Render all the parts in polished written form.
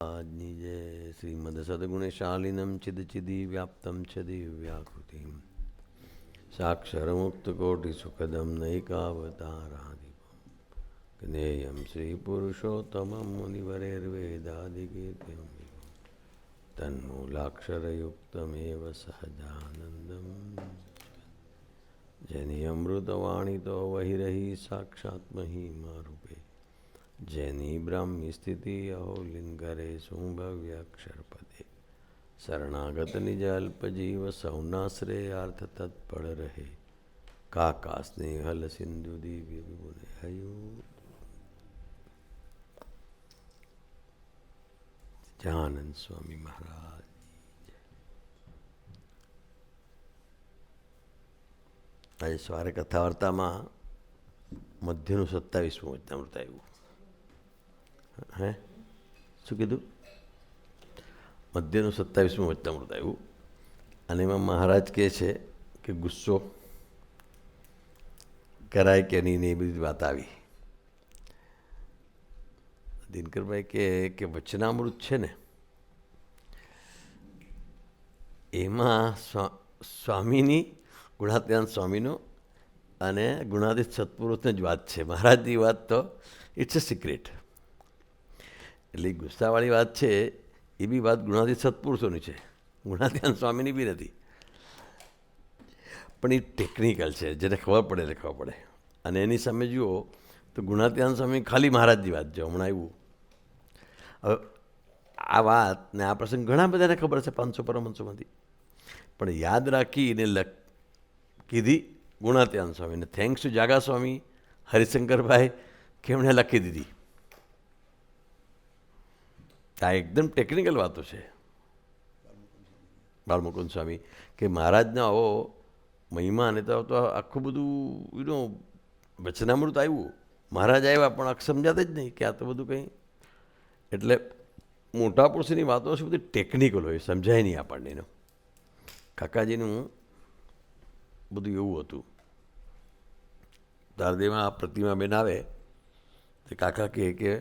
આજની જય શ્રીમદ સદગુણશાલિનમ ચિદચિદી વ્યાપ્તમ ચ દિવ્યાકૃતિમ સાક્ષરમુક્તકોટિસુખદમ નૈકાવતારાધિપમ જ્ઞેયં શ્રીપુરુષોત્તમં મુનિવરેર્વેદાદિકીર્તિમ તન્મૂલાક્ષરયુક્તમેવ સહજાનંદમ જેની અમૃતવાણીતો વહિરહી સાક્ષાત મહિમા રૂપે જેની બ્રાહ્મી સ્થિતિ અહો લિંગરે શુંભવ્યક્ષરપદે શરણાગત નિજ અલ્પજીવ સૌનાશ્રેયાર્થ તત્પળ રહે કાકા સ્નેહલ સિંધુ દિવ્ય વિભુને હયું જાનંદ સ્વામી મહારાજ. આજે સવારે કથા વાર્તામાં મધ્યનું 27મું વચનામૃત આવ્યું. હે શું કીધું? મધ્યનું 27મું વચનામૃત આવ્યું અને એમાં મહારાજ કહે છે કે ગુસ્સો કરાય કે નહીં ને એ બધી વાત આવી. દિનકરભાઈ કે વચનામૃત છે ને એમાં સ્વામીની ગુણાત્યાન સ્વામીનો અને ગુણાતીત સત્પુરુષની જ વાત છે. મહારાજની વાત તો ઇટ્સ અ સિક્રેટ. એટલે ગુસ્સાવાળી વાત છે એ બી વાત ગુણાતીત સત્પુરુષોની છે, ગુણાત્યાન સ્વામીની બી નથી. પણ એ ટેકનિકલ છે, જેને ખબર પડે એટલે ખબર પડે. અને એની સામે જુઓ તો ગુણાત્યાન સ્વામી ખાલી મહારાજની વાત છે. હમણાં આવ્યું હવે આ વાત ને આ પ્રસંગ ઘણા બધાને ખબર છે 500 પરમહંસોમાંથી, પણ યાદ રાખીને કીધી ગુણાત્યાન સ્વામીને. થેન્ક્સ ટુ જાગા સ્વામી હરિશંકરભાઈ કે એમણે લખી દીધી. આ એકદમ ટેકનિકલ વાતો છે. બાળમુકુંદ સ્વામી કે મહારાજનો આવો મહિમા અને તો આખું બધું વચનામૃત આવ્યું. મહારાજ આવ્યા પણ સમજાતે જ નહીં કે આ તો બધું કંઈ. એટલે મોટા પુરુષની વાતો છે બધી ટેકનિકલ હોય, સમજાય નહીં આપણને. એનો કાકાજીનું બધું એવું હતું. દારદેમાં આ પ્રતિમાબેન આવે તો કાકા કહે કે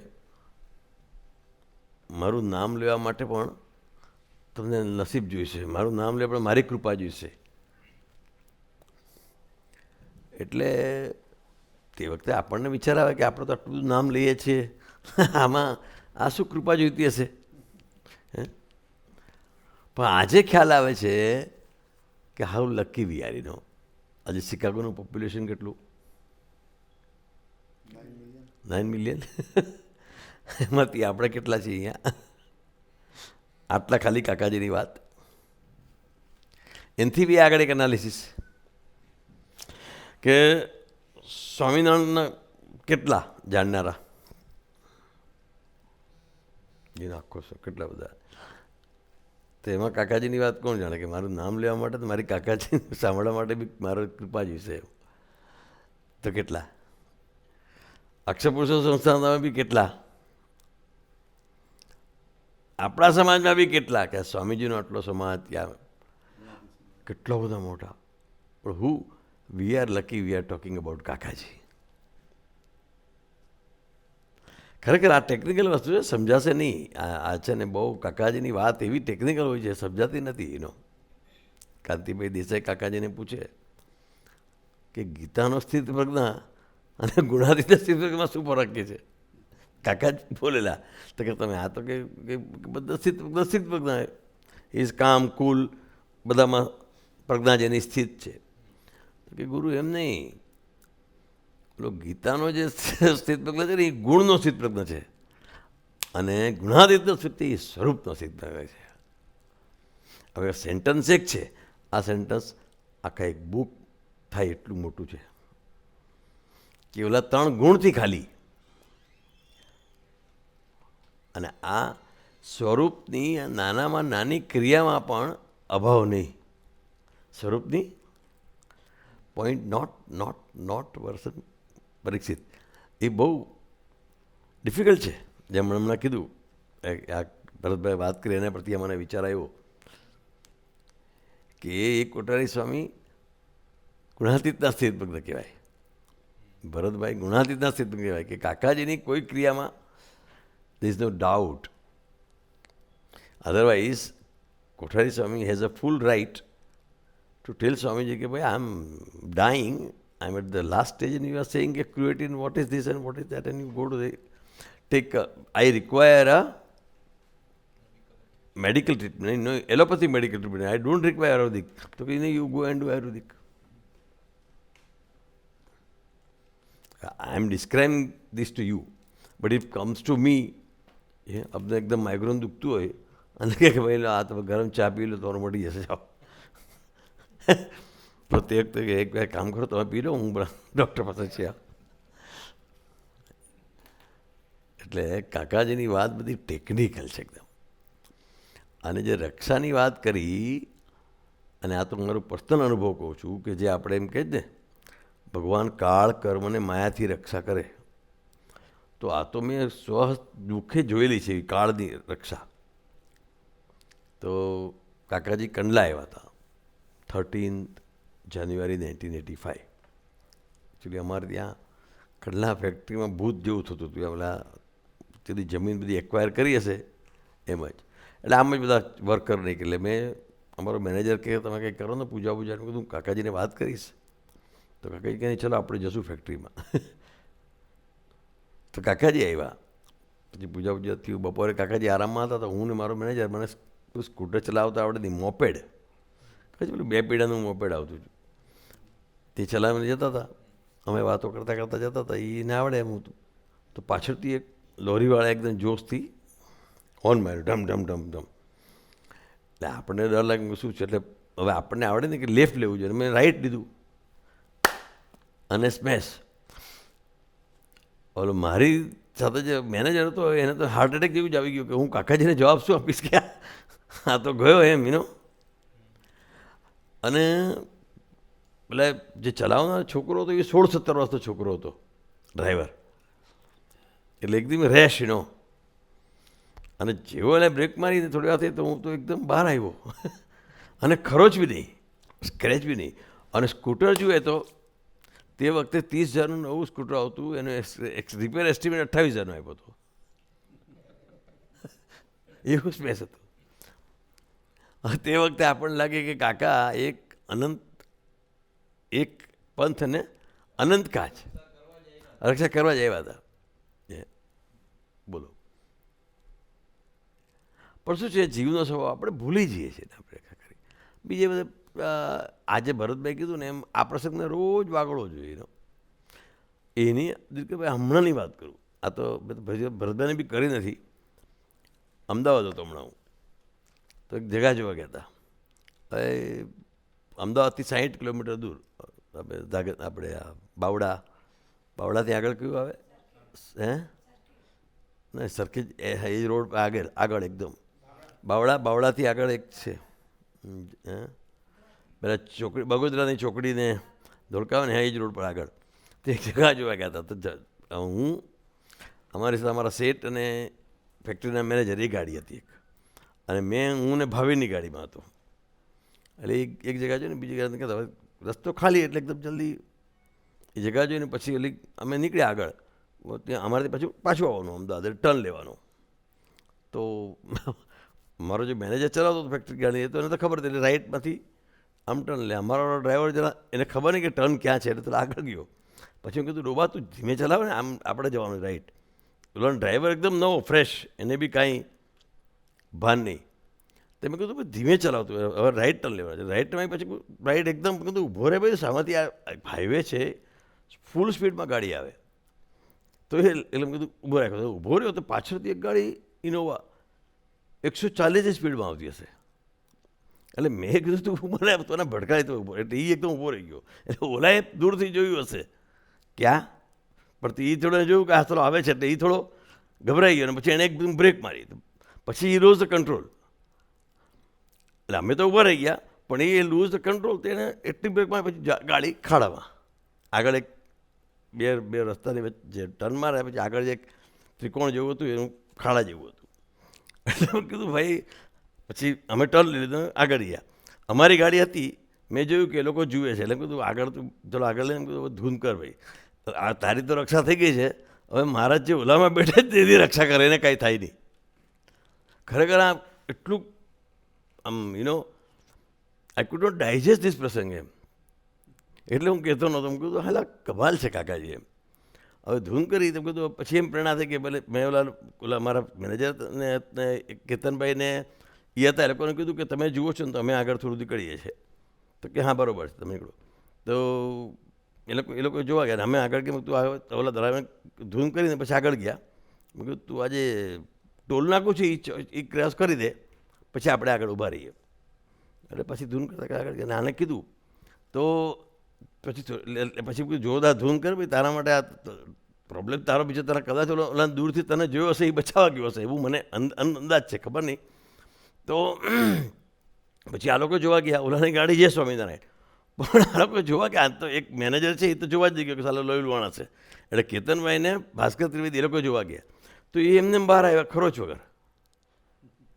મારું નામ લેવા માટે પણ તમને નસીબ જોઈશે, મારું નામ લેવા પણ મારી કૃપા જોઈશે. એટલે તે વખતે આપણને વિચાર આવે કે આપણે તો આટલું બધું નામ લઈએ છીએ, આમાં આ શું કૃપા જોઈતી હશે. પણ આજે ખ્યાલ આવે છે કે હાઉ લકી વી આર. આજે શિકાગોનું પોપ્યુલેશન કેટલું? 9 મિલિયન. એમાંથી આપણે કેટલા છીએ અહીંયા? આટલા ખાલી કાકાજીની વાત. એનાથી બી આગળ એક એનાલિસિસ કે સ્વામિનારાયણના કેટલા જાણનારા, એના આખો કેટલા બધા. તો એમાં કાકાજીની વાત કોણ જાણે? કે મારું નામ લેવા માટે તો મારી કાકાજી સાંભળવા માટે બી મારો કૃપા જોઈશે. તો કેટલા અક્ષરપુરુષો સંસ્થામાં બી કેટલા, આપણા સમાજમાં બી કેટલા. કે સ્વામીજીનો આટલો સમાજ ત્યાં કેટલો બધા મોટા. પણ we are lucky, we are talking about Kakaji. ખરેખર આ ટેકનિકલ વસ્તુ છે, સમજાશે નહીં. આ છે ને બહુ કાકાજીની વાત એવી ટેકનિકલ હોય છે, સમજાતી નથી. એનો કાંતિભાઈ દેસાઈ કાકાજીને પૂછે કે ગીતાનો સ્થિત પ્રજ્ઞા અને ગુણાતીત સ્થિત પ્રજ્ઞામાં શું ફરક છે? કાકાજી બોલેલા તો કે તમે આ તો કે બધા સ્થિત પ્રજ્ઞા ઇઝ કામ કુલ બધામાં પ્રજ્ઞા જેની સ્થિત છે. કે ગુરુ એમ નહીં, પેલો ગીતાનો જે સ્થિત પ્રજ્ઞા છે ને એ ગુણનો સ્થિત પ્રજ્ઞા છે અને ગુણાતીતનો સ્થિત એ સ્વરૂપનો સ્થિત પ્રજ્ઞા છે. હવે સેન્ટન્સ એક છે, આ સેન્ટન્સ આખા એક બુક થાય એટલું મોટું છે કે ઓલા 3 ગુણથી ખાલી. અને આ સ્વરૂપની નાનામાં નાની ક્રિયામાં પણ અભાવ નહીં. સ્વરૂપની નોટ વર્સન પરીક્ષિત એ બહુ ડિફિકલ્ટ છે. જેમ હમણાં કીધું આ ભરતભાઈ વાત કરી એના પ્રત્યે મને વિચાર આવ્યો કે એક કોઠારી સ્વામી ગુણાતીતના સ્થિત પ્રજ્ઞ કહેવાય. ભરતભાઈ ગુણાતીતના સ્થિત કહેવાય કે કાકાજીની કોઈ ક્રિયામાં there is no doubt otherwise Kothari Swami has a full right to tell Swamiji કે ભાઈ I'm dying, I'm at the last stage and you are saying a creatine, what is this and what is that, and you go to the I require a medical treatment, no allopathy medical treatment, I don't require Ayurvedic. So you go and do Ayurvedic. I am describing this to you, but if it comes to me, अब एकदम migraine दुखતું હોય અને કે ભાઈ આ તમે ગરમ ચા પી લો તો મટી જશે જાઓ. પ્રત્યેક તો એક કામ કરો તમે પી લો, હું ડૉક્ટર પાસે છે. એટલે કાકાજીની વાત બધી ટેકનિકલ છે એકદમ. અને જે રક્ષાની વાત કરી, અને આ તો મારો પર્સનલ અનુભવ કહું છું કે જે આપણે એમ કહે ને ભગવાન કાળ કર્મ અને માયાથી રક્ષા કરે, તો આ તો મેં દુઃખે જોયેલી છે કાળની રક્ષા. તો કાકાજી કંડલા આવ્યા હતા 13th જાન્યુઆરી 1985. એકચ્યુઅલી અમારે ત્યાં કંડલા ફેક્ટરીમાં ભૂત જેવું થતું હતું. પેલા તેની જમીન બધી એક્વાયર કરી હશે એમ જ. એટલે આમ જ બધા વર્કર નહીં. એટલે મેં અમારો મેનેજર કહે તમે કંઈક કરો ને પૂજા પૂજાનું કીધું, કાકાજીને વાત કરીશ. તો કાકાજી કહે ચલો આપણે જશું ફેક્ટરીમાં. તો કાકાજી આવ્યા. પછી પૂજા પૂજા થયું. બપોરે કાકાજી આરામમાં હતા. તો હું ને મારો મેનેજર, મને સ્કૂટર ચલાવતા આવડે નહીં, મોપેડ પછી પેલું 2 પૈડાનું મોપેડ આવતું હતું, તે ચલાવીને જતા હતા. અમે વાતો કરતાં કરતાં જતા હતા. એને આવડે એમ હતું. તો પાછળથી એક લોરીવાળા એકદમ જોશથી હોર્ન માર્યો, ઢમ ઢમ ઢમ ઢમ. એટલે આપણને ડર લાગે શું છે. એટલે હવે આપણને આવડે ને કે લેફ્ટ લેવું જોઈએ. મેં રાઈટ લીધું અને સ્મેશ. ઓલો મારી સાથે જે મેનેજર હતો એને તો હાર્ટ એટેક જેવું જ આવી ગયું કે હું કાકાજીને જવાબ શું આપીશ કે આ તો ગયો એમ અને પેલા જે ચલાવનાર છોકરો હતો એ 16-17 વર્ષનો છોકરો હતો, ડ્રાઈવર. એટલે એકદમ રેશ અને જેવો એને બ્રેક મારી થોડી વાર થઈ તો હું તો એકદમ બહાર આવ્યો અને ખરોચ બી નહીં, સ્ક્રેચ બી નહીં. અને સ્કૂટર જોઈએ તો તે વખતે 30,000નું નવું સ્કૂટર આવતું, એનો રિપેર એસ્ટિમેટ 28,000નો આપ્યો હતો. એવું સ્પેસ હતું. તે વખતે આપણને લાગે કે કાકા એક પંથ અને અનંત કાચ રક્ષા કરવા જ આવ્યા હતા. બોલો. પણ શું છે, જીવનો સ્વભાવ આપણે ભૂલી જઈએ છીએ. આપણે કરી બીજે બધા આજે ભરતભાઈ કીધું ને એમ આ પ્રસંગને રોજ વાગડવો જોઈએ. એની દિલકભાઈ હમણાંની વાત કરું, આ તો ભરતભાઈને બી કરી નથી. અમદાવાદ હતો હમણાં હું, તો એક જગા જોવા ગયા હતા. હવે અમદાવાદથી 60 કિલોમીટર દૂર આપણે આ બાવડાથી આગળ કયું આવે નહીં સરખેજ એ રોડ આગળ એકદમ બાવડાથી આગળ એક છે પેલા ચોકડી બગોદરાની ચોકડીને ધોળકાવે ને એ જ રોડ પર આગળ તે એક જગા જોવા ગયા હતા. તો હું અમારી સાથે અમારા શેઠ અને ફેક્ટરીના મેનેજર એ ગાડી હતી એક, અને હું ને ભાવિની ગાડીમાં હતો. એટલે એક જગ્યા જોઈને બીજી જગ્યા કહેતા હવે રસ્તો ખાલી એટલે એકદમ જલ્દી એ જગ્યા જોઈને પછી એટલે અમે નીકળ્યા આગળ. ત્યાં અમારાથી પાછું આવવાનું અમદાવાદ, ટર્ન લેવાનું. તો મારો જે મેનેજર ચલાવતો હતો ફેક્ટરી ગાડી, તો એને તો ખબર હતી એટલે રાઈટમાંથી આમ ટર્ન લે. અમારો ડ્રાઈવર જરા એને ખબર નહીં કે ટર્ન ક્યાં છે, એટલે તો આગળ ગયો. પછી હું કીધું ડોબા તું ધીમે ચલાવે ને, આમ આપણે જવાનું રાઈટ. પેલો ડ્રાઈવર એકદમ નવો ફ્રેશ, એને બી કાંઈ ભાન નહીં. તો મેં કીધું ધીમે ચલાવતું, હવે રાઈટ ટર્ન લેવા છે. રાઈટ ટર્ન પછી રાઈટ એકદમ કીધું ઊભો રહે ભાઈ, સામેથી આ હાઈવે છે, ફૂલ સ્પીડમાં ગાડી આવે. તો એટલે મેં કીધું ઊભો રાખ્યો. ઊભો રહ્યો તો પાછળથી એક ગાડી ઇનોવા 140 સ્પીડમાં આવતી હશે. એટલે મેં કીધું તું મને તોને ભડકાય તો ઊભો, એટલે એ એકદમ ઊભો રહી ગયો. એટલે ઓલાએ દૂરથી જોયું હશે ક્યાં, પણ એ થોડો જોયું કે આ થોડો આવે છે, એટલે એ થોડો ગભરાઈ ગયો. અને પછી એણે એકદમ બ્રેક મારી, પછી એ લૂઝ ધ કંટ્રોલ. એટલે અમે તો ઊભા રહી ગયા, પણ એ લૂઝ ધ કંટ્રોલ તેને એટલી બ્રેક મારી, પછી ગાડી ખાડામાં આગળ એક બે રસ્તાની વચ્ચે ટર્ન મારે, પછી આગળ જે એક ત્રિકોણ જેવું હતું એનું ખાડા જેવું હતું. એટલે મેં કીધું ભાઈ, પછી અમે ટર્ન લીધું આગળ ગયા. અમારી ગાડી હતી, મેં જોયું કે એ લોકો જુએ છે, એટલે કીધું આગળ તું ચલો આગળ લઈને કીધું ધૂન કર ભાઈ, આ તારી તો રક્ષા થઈ ગઈ છે, હવે મહારાજ જે ઓલામાં બેઠે તેની રક્ષા કરે, એને કાંઈ થાય નહીં. ખરેખર આ એટલું આમ I could not digest this પ્રસંગ એમ. એટલે હું કહેતો નહોતો, હું કીધું હાલા કમાલ છે કાકાજી એમ. હવે ધૂન કરી તો કીધું પછી એમ પ્રેરણા થઈ કે ભલે મેં ઓલા મારા મેનેજર ને કેતનભાઈને એ હતા, એ લોકોને કીધું કે તમે જુઓ છો ને તો અમે આગળ થોડું નીકળીએ છીએ. તો કે હા બરાબર છે તમે નીકળો. તો એ લોકો જોવા ગયા, અમે આગળ કે તું આવે તો ઓલા ધરાવે ધૂન કરીને પછી આગળ ગયા. મેં કીધું તું આજે ટોલ નાખું છે એ ક્રોસ કરી દે, પછી આપણે આગળ ઊભા રહીએ. એટલે પછી ધૂન કરતા આગળ ગયા. આને કીધું તો પછી જોરદાર ધૂન કર ભાઈ, તારા માટે આ પ્રોબ્લેમ તારો બીજો તારા કદાચ ઓલા દૂરથી તને જોયો હશે, એ બચાવવા ગયો હશે, એવું મને અંદાજ છે, ખબર નહીં. તો પછી આ લોકો જોવા ગયા, ઓલાની ગાડી છે સ્વામિનારાયણ, પણ આ લોકો જોવા કે આ તો એક મેનેજર છે, એ તો જોવા જ નહીં ગયો કે સાલો લોહી લુવાણા છે. એટલે કેતનભાઈને ભાસ્કર ત્રિવેદી એ લોકો જોવા ગયા. તો એ એમને બહાર આવ્યા ખરોચ વગર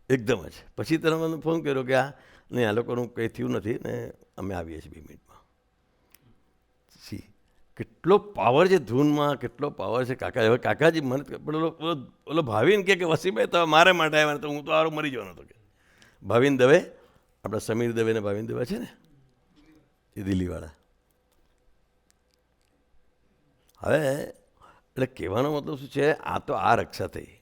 એકદમ જ. પછી તને મને ફોન કર્યો કે આ નહીં, આ લોકોનું કંઈ થયું નથી ને અમે આવીએ છીએ 2 મિનિટમાં. કેટલો પાવર છે ધૂનમાં, કેટલો પાવર છે કાકા. હવે કાકાજી મને ઓલો ભાવિન કે વસીભાઈ તો મારે માટે આવ્યા, તો હું તો આરો મરી જવાનો હતો કે. ભાવિન દવે, આપણા સમીર દવે ને ભાવિન દવે છે ને, એ દિલ્હીવાળા. હવે એટલે કહેવાનો મતલબ શું છે, આ તો આ રક્ષા થઈ,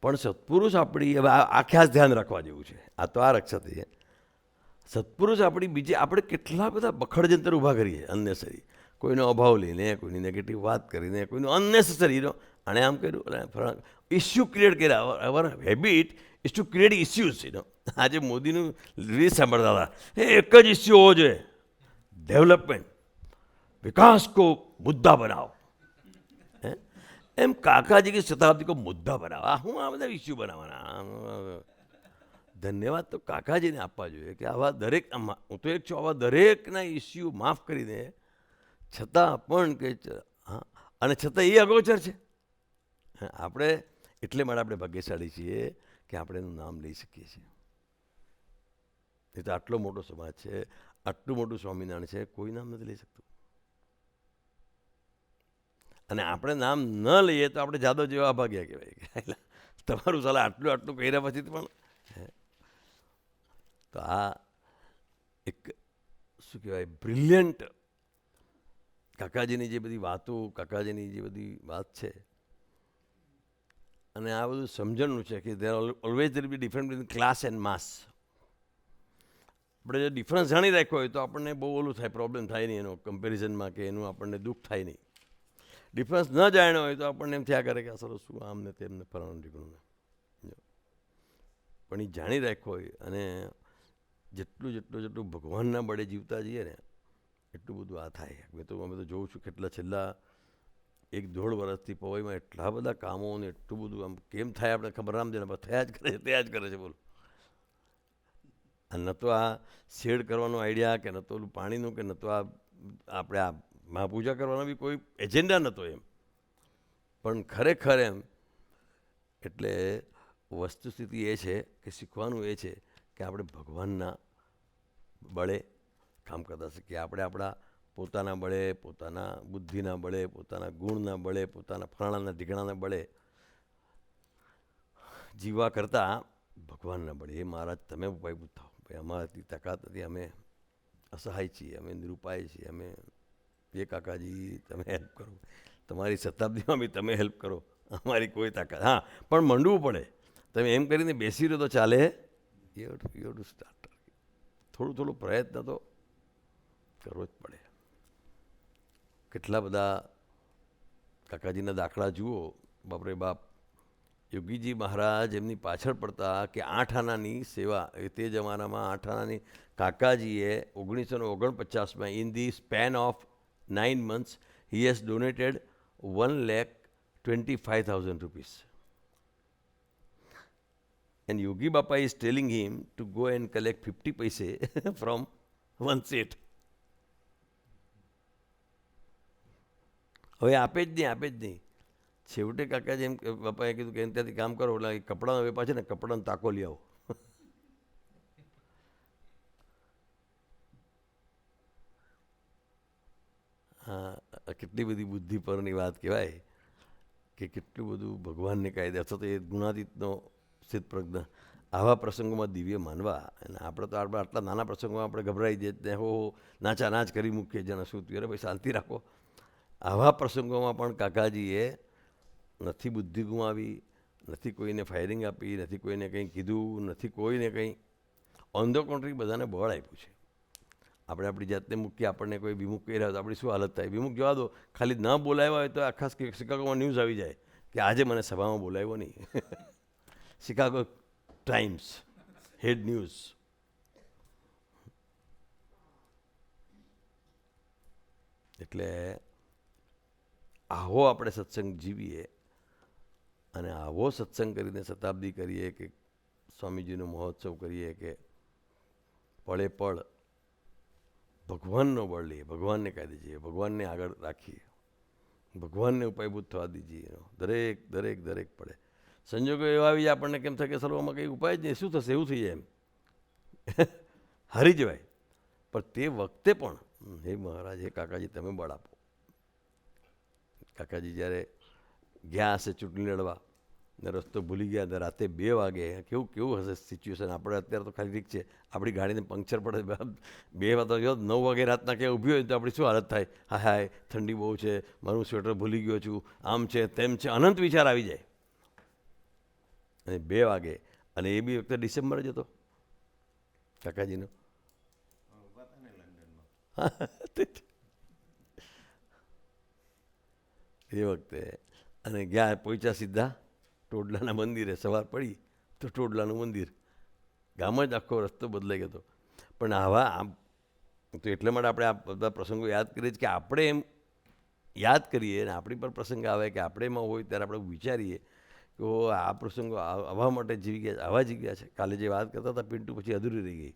પણ સત્પુરુષ આપણી હવે આ ખાસ ધ્યાન રાખવા જેવું છે. આ તો આ રક્ષા થઈ, સત્પુરુષ આપણી બીજી આપણે કેટલા બધા બખડજંતર ઊભા કરીએ અનનેસરી. કોઈનો અભાવ લઈને, કોઈની નેગેટિવ વાત કરીને, કોઈનું અનનેસેસરી આણે આમ કર્યું, ઇસ્યુ ક્રિએટ કર્યા. Our habit is to create issues. આજે મોદીનું રીત સાંભળતા હતા, એ એક જ ઇસ્યુ હોવો જોઈએ, ડેવલપમેન્ટ, વિકાસ કો મુદ્દા બનાવો. એમ કાકાજી કે શતાબ્દી કો મુદ્દા બનાવો. હું આ બધા ઇસ્યુ બનાવવાના. ધન્યવાદ તો કાકાજીને આપવા જોઈએ કે આવા દરેક, હું તો એક છું, આવા દરેકના ઇસ્યુ માફ કરીને છતાં પણ કે હા, અને છતાં એ અગોચર છે. આપણે એટલે માટે આપણે ભાગ્યશાળી છીએ કે આપણે એનું નામ લઈ શકીએ છીએ. એ તો આટલો મોટો સમાજ છે, આટલું મોટું સ્વામિનારાયણ છે, કોઈ નામ નથી લઈ શકતું. અને આપણે નામ ન લઈએ તો આપણે જાદવ જેવા અભાગ્યા કહેવાય. તમારું સાલા આટલું આટલું કર્યા પછી પણ. તો આ એક શું કહેવાય બ્રિલિયન્ટ કાકાજીની જે બધી વાતો, કાકાજીની જે બધી વાત છે, અને આ બધું સમજણનું છે કે there always there be different between class and mass. આપણે જો ડિફરન્સ જાણી રાખ્યો હોય તો આપણને બહુ ઓલું થાય, પ્રોબ્લેમ થાય નહીં એનો કમ્પેરિઝનમાં, કે એનું આપણને દુઃખ થાય નહીં. ડિફરન્સ ન જાણ્યો હોય તો આપણને એમ થયા કરે કે આ સરસ શું આમ ને તેમને ફરવાનું ઠીકણું. પણ એ જાણી રાખ્યો હોય અને જેટલું ભગવાનના બળે જીવતા જઈએ ને એટલું બધું આ થાય. અમે તો જોઉં છું કેટલા છેલ્લા 1-1.5 વર્ષથી પવઈમાં એટલા બધા કામો ને એટલું બધું આમ કેમ થાય આપણે ખબર રામ દેના થયા જ કરે છે બોલો. અને ન તો આ શેડ કરવાનો આઈડિયા, કે ન તો ઓલું પાણીનું, કે ન તો આ આપણે આ મહાપૂજા કરવાનો બી કોઈ એજન્ડા નહોતો એમ. પણ ખરેખર એમ એટલે વસ્તુસ્થિતિ એ છે કે શીખવાનું એ છે કે આપણે ભગવાનના બળે કામ કરતા શીખીએ. આપણે આપણા પોતાના બળે, પોતાના બુદ્ધિના બળે, પોતાના ગુણના બળે, પોતાના ફલાણાના ઢીકણાના બળે જીવવા કરતાં ભગવાનના બળે, એ મહારાજ તમે ઉપાય થાઓ, ભાઈ અમારાથી તાકાત નથી, અમે અસહાય છીએ, અમે નિરુપાય છીએ, અમે એ કાકાજી તમે હેલ્પ કરો, તમારી શતાબ્દીમાં બી તમે હેલ્પ કરો, અમારી કોઈ તાકાત. હા, પણ મંડવું પડે. તમે એમ કરીને બેસી રહ્યો તો ચાલે. You to start. થોડું પ્રયત્ન તો કરવો જ પડે. કેટલા બધા કાકાજીના દાખલા જુઓ, બાપરે બાપ. યોગીજી મહારાજ એમની પાછળ પડતા કે 8 આનાની સેવા, એ તે જમાનામાં 8 આનાની કાકાજીએ 1949માં in the span of 9 months he has donated 1,25,000 rupees. And Yogi Bappa is telling him to go and collect 50 paise from one seat. હવે આપે જ નહીં. છેવટે કાકાજી એમ બાપાએ કીધું કે એમ ત્યાંથી કામ કરો, એટલે કપડાનો વેપાર છે ને, કપડાનો તાકો લઈ આવો. હા, કેટલી બધી બુદ્ધિ પરની વાત કહેવાય કે કેટલું બધું ભગવાનને કાયદે, અથવા તો એ ગુણાતીતનો સ્થિત પ્રજ્ઞ. આવા પ્રસંગોમાં દિવ્ય માનવા. અને આપણે તો આટલા નાના પ્રસંગોમાં આપણે ગભરાઈ જઈએ ને હો નાચા નાચ કરી મૂકીએ જેને શું થયું, અરે ભાઈ શાંતિ રાખો. આવા પ્રસંગોમાં પણ કાકાજીએ નથી બુદ્ધિ ગુમાવી, નથી કોઈને ફાયરિંગ આપી, નથી કોઈને કંઈ કીધું, નથી કોઈને કંઈ. ઓન ધ કોન્ટ્રી બધાને બળ આપ્યું છે. આપણે આપણી જાતને મૂકીએ, આપણને કોઈ વિમુખ કહી રહ્યા હોય તો આપણી શું હાલત થાય? વિમુખ જવા દો, ખાલી ન બોલાવ્યા હોય તો આખા શિકાગોમાં ન્યૂઝ આવી જાય કે આજે મને સભામાં બોલાવ્યો નહીં. શિકાગો ટાઈમ્સ હેડ ન્યૂઝ. એટલે આવો આપણે સત્સંગ જીવીએ અને આવો સત્સંગ કરીને શતાબ્દી કરીએ કે સ્વામીજીનો મહોત્સવ કરીએ કે પળે પળ ભગવાનનો બળ લઈએ, ભગવાનને કાઢી જઈએ, ભગવાનને આગળ રાખીએ, ભગવાનને ઉપાયભૂત થવા દીજીએ. દરેક દરેક દરેક પડે સંજોગો એવા આવી જાય આપણને કેમ થાય કે સર્વમાં કંઈ ઉપાય જ નહીં, શું થશે, એવું થઈ જાય, એમ હારી જવાય. પણ તે વખતે પણ હે મહારાજ, હે કાકાજી તમે બળ આપો. કાકાજી જ્યારે ગયા હશે ચૂંટણી લડવા ને રસ્તો ભૂલી ગયા ને રાતે 2 વાગે, કેવું હશે સિચ્યુએશન. આપણે અત્યારે તો ખાલી ઠીક છે, આપણી ગાડીને પંક્ચર પડે 2 વાગે, 9 વાગે રાતના ક્યાંય ઊભી હોય તો આપણી શું હાલત થાય? હાય હાય ઠંડી બહુ છે, મારું સ્વેટર ભૂલી ગયો છું, આમ છે તેમ છે, અનંત વિચાર આવી જાય. અને 2 વાગે, અને એ બી વખતે ડિસેમ્બર જ હતો કાકાજીનો. એ વખતે અને ગયા પહોંચ્યા સીધા ટોડલાના મંદિરે. સવાર પડી તો ટોડલાનું મંદિર, ગામ જ આખો રસ્તો બદલાઈ ગયો હતો. પણ આવા આમ તો એટલા માટે આપણે આ બધા પ્રસંગો યાદ કરીએ છીએ કે આપણે એમ યાદ કરીએ અને આપણી પર પ્રસંગ આવે કે આપણે એમાં હોય ત્યારે આપણે વિચારીએ કે આ પ્રસંગો આવા માટે જીવી ગયા, આવા જીવી ગયા છે. કાલે જે વાત કરતા હતા પિન્ટુ, પછી અધૂરી રહી ગઈ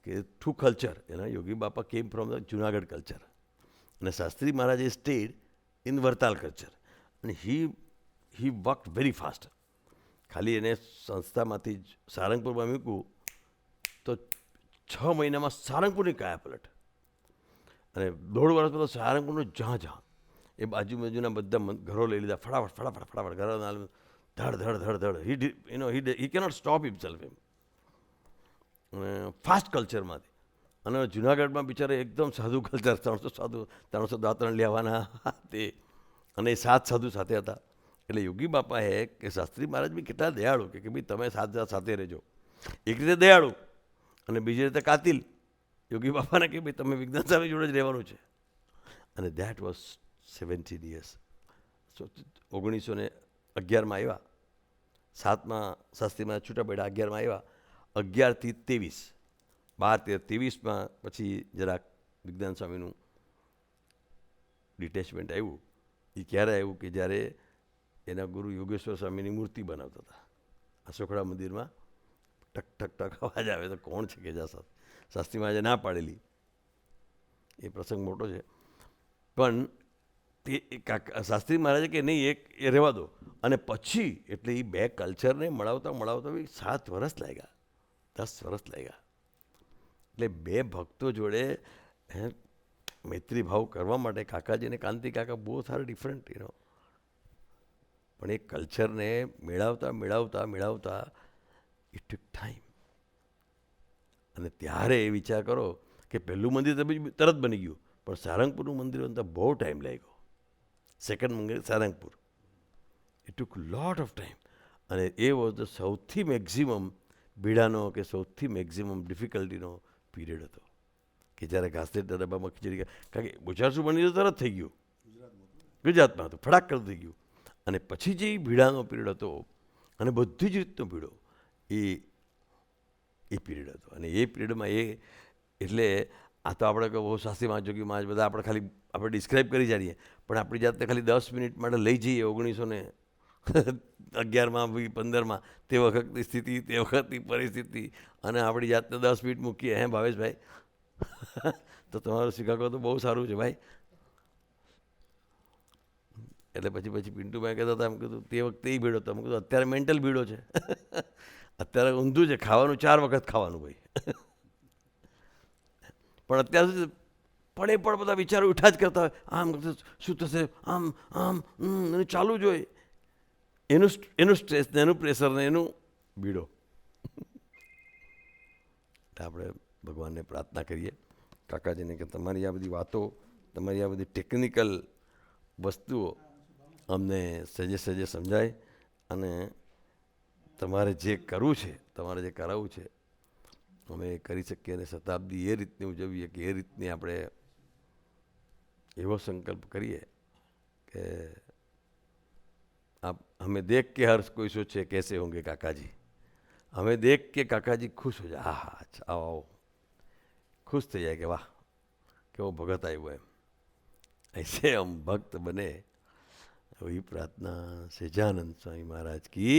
કે થ્રુ કલ્ચર. એના યોગી બાપા came from the Junagadh culture અને શાસ્ત્રી મહારાજે સ્ટેડ ઇન વરતાલ કલ્ચર. અને હી વર્ક વેરી ફાસ્ટ. ખાલી એને સંસ્થામાંથી જ સારંગપુરમાં મૂક્યું તો 6 મહિનામાં સારંગપુરની કાયાપલટ. અને 1.5 વર્ષ પછી સારંગપુરનું જ્યાં એ બાજુના બધા ઘરો લઈ લીધા, ફટાફટ ઘરો ધડ. હી કેનોટ સ્ટોપ હિમસેલ્ફ એમ ફાસ્ટ કલ્ચરમાંથી. અને જુનાગઢમાં બિચારે એકદમ સાધુ કલ્ચર, 300 દાંતણ લેવાના તે, અને એ 7 સાધુ સાથે હતા. એટલે યોગી બાપાએ કે શાસ્ત્રી મહારાજ બી કેટલા દયાળુ કે ભાઈ તમે સાથે રહેજો. એક રીતે દયાળુ અને બીજી રીતે કાતિલ. યોગી બાપાને કે ભાઈ તમે વિજ્ઞાન સ્વામી જોડે જ રહેવાનું છે. અને દેટ વોઝ 17 years. 1911માં આવ્યા, 7માં શાસ્ત્રીમાં છૂટા પડ્યા, 11માં આવ્યા, 11 થી 23, 12, 13, 23માં પછી જરાક વિજ્ઞાન સ્વામીનું ડિટેચમેન્ટ આવ્યું. એ ક્યારે આવ્યું કે જ્યારે એના ગુરુ યોગેશ્વર સ્વામીની મૂર્તિ બનાવતા હતા અશોકડા મંદિરમાં. ટક ટક ટક અવાજ આવે તો કોણ છે કે શાસ્ત્રી મહારાજે ના પાડેલી. એ પ્રસંગ મોટો છે. પણ તે શાસ્ત્રી મહારાજે કે નહીં એ રહેવા દો. અને પછી એટલે એ 2 કલ્ચરને મળાવતા 7 વર્ષ લાગ્યા, 10 વર્ષ લાગ્યા. એટલે 2 ભક્તો જોડે મૈત્રી ભાવ કરવા માટે કાકાજી અને કાંતિ કાકા બહુ સારા ડિફરન્ટ પણ એ કલ્ચરને મેળવતા ઇટ ટુક ટાઈમ. અને ત્યારે એ વિચાર કરો કે પહેલું મંદિર તરત બની ગયું, પણ સારંગપુરનું મંદિર બનતા બહુ ટાઈમ લાગ્યો. સેકન્ડ મંદિર Sarangpur, it took lot of time. અને એ વોઝ ધ સૌથી મેક્ઝિમમ ભીડાનો કે સૌથી મેક્ઝિમમ ડિફિકલ્ટીનો પીરિયડ હતો કે જ્યારે ઘાસલેટના ડબ્બામાં ખીચડી, કારણ કે ગુજરાતનું મંદિર તરત થઈ ગયું, ગુજરાતમાં હતું, ફટાક કરી થઈ ગયું. અને પછી જે ભીડાનો પીરિયડ હતો અને બધી જ રીતનો ભીડો એ પીરિયડ હતો. અને એ પીરિયડમાં એટલે આ તો આપણે કહો શાસ્ત્રી મહારાજ, જોગી મહારાજ બધા આપણે ડિસ્ક્રાઇબ કરી જાણીએ, પણ આપણી જાતને ખાલી 10 મિનિટ માટે લઈ જઈએ 1911માં 15માં તે વખતની સ્થિતિ, તે વખતની પરિસ્થિતિ, અને આપણી જાતને 10 મિનિટ મૂકીએ. હે ભાવેશભાઈ, તો તમારું શિકાગો તો બહુ સારું છે ભાઈ. એટલે પછી પિન્ટુભાઈ કહેતા હતા, એમ કીધું તે વખતે એ ભીડો હતો. એમ કીધું અત્યારે મેન્ટલ ભીડો છે, અત્યારે ઊંધું છે, ખાવાનું 4 વખત ખાવાનું ભાઈ. પણ અત્યાર સુધી પડે બધા વિચારો ઉઠા જ કરતા હોય, આમ શું થશે, આમ એનું ચાલુ જ હોય. એનું સ્ટ્રેસ ને એનું પ્રેશર ને એનું ભીડો. એટલે આપણે ભગવાનને પ્રાર્થના કરીએ કાકાજીને કે તમારી આ બધી વાતો, તમારી આ બધી ટેકનિકલ વસ્તુઓ અમને સહેજે સહેજે સમજાય અને તમારે જે કરવું છે, તમારે જે કરાવવું છે અમે કરી શકીએ અને શતાબ્દી એ રીતની ઉજવીએ કે એ રીતની આપણે એવો સંકલ્પ કરીએ કે आप हमें देख के हर कोई सोचे कैसे होंगे काका जी, हमें देख के काका जी खुश हो जाए, હા અચ્છા આવો આવો, खुश થઈ જાય કે વાહ કેવો ભગત આવ્યો એમ, ऐसे हम भक्त बने। वही प्रार्थना सच्चिदानंद स्वामी महाराज की